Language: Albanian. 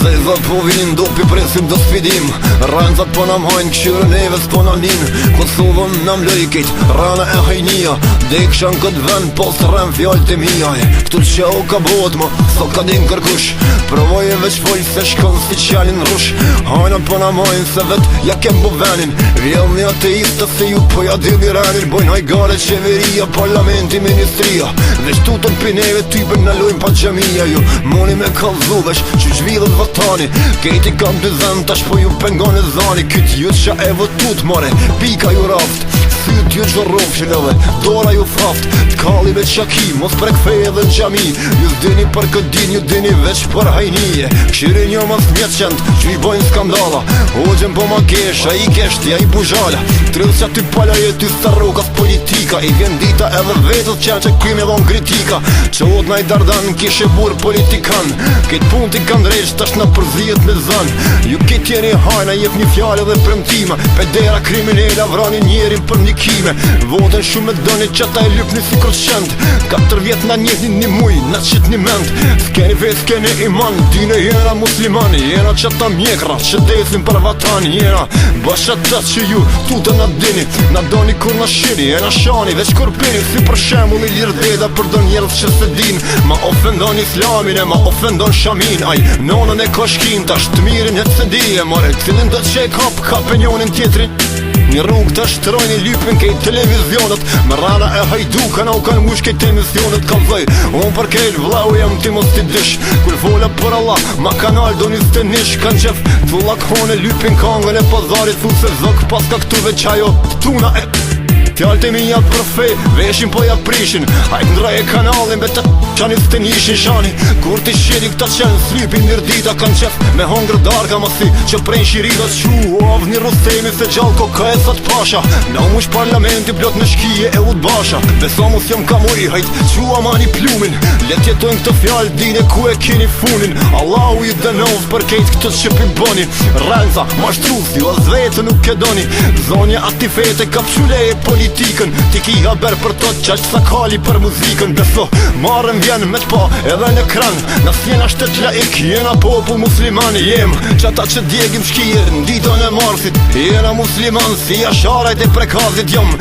Zezat po vinin, do pi presim do sfidim. Ranzat po nam hajnë, këshyrën neve s'po na lin. Kosovën nam lojkejt, rana e hajnia. Dekshan këtë vend, po s'rem fjallë të mijaj. Këtu që o ka bot më, so ka din kërkush. Provoj e veç fol se shkon si qjalin rush. Hajna po nam hajnë, se vet ja kem bu venin. Vjell një ateista se ju po ja dili renin. Bojnë hajgare qeveria, parlamenti, ministria. Veç tutën pineve typen në lojnë pa gjemija ju. Moni me kalzu veç që zhvillet vëtani. Kejti kam të zën tash po ju pengon e zani. Kyt ju qa e vëtut more, pika ju raft. Syt ju gjorrov shilove, dora ju faft. T'kalli me qaki, mos prek feje dhe në gjami. Ju s'dini për këtë din, ju dini veç për hajnije. Këshirin jo mas mjetë qend, që i bojnë skandala. Hoxhen po ma kesha, i keshti, a i buzhala. Trilës që ty pala jety starokas politika. I vjen dita edhe vetët qenë që kryme dhon kritika. Që ot na i dardan, kishe bur politikan. Këtë pun t'i kanë drejsh, tash në përzijet me zan. Ju këtë jeni hajna, jep një fjale dhe premtima. Pedera kriminella vrani njerin për një kime. Votën shumë e doni që ta e lypni si kërshend. 4 vjet na njehni një muj, na qit një mend. S'keni vet, s'keni iman, dine jena musliman. Jena që ta mjekra, që desin për vatan. Jena basha të që ju tutë na dini. Na doni kur na shini, jena shani veç kur pini. Si për shembull i lirë deda për do njerës që se din. Ma ofendon islamin e ma ofendon shamin. Aj, nonën e koshkin, tash të mirin e të sendije. More, cilin do të që e ka penjonin tjetrin. Një rrug të shtrojnë i lypin kej televizionet. Më rana e hajduka na u kanë mush kej emisionet. Ka vëj, unë për kejt vlau jam ti mos t'i dish. Kur vola për Allah, ma kanal do një të nish. Kanë qef t'u lakhone lypin kangën e pazarit. Thu se zëk pas ka këtu veç ajo tuna e fjallë të minjat për fej, veshin po ja prishin. Hajt ndra e kanalin, be të qanit të njishin shani. Kur t'i shiri këta qenë, slypin njër dita kanë qef. Me hongër darka më si, që prejnë shiritat shu. Avë një rustemi se gjallë koka e sot pasha. Na u mush parlamenti blot në shkije e ut basha. Beso mus jam ka mori, hajt që amani plumin. Let jetojnë këtë fjallë, dine ku e kini funin. Allahu i dënov për kejt këtë që pi boni. Renza, mashtrus, ju as vete nuk e doni. Zonja ati fete, kapshule e politikën. Ti ki haber për tot qaq sa kali për muzikën. Beso, marrën vjen me t'pa edhe në kran. Nas jena shtet laik, jena popull musliman. Jem qata që djegim shkije në ditën e marsit. Jena musliman si jasharajt e prekazit jom.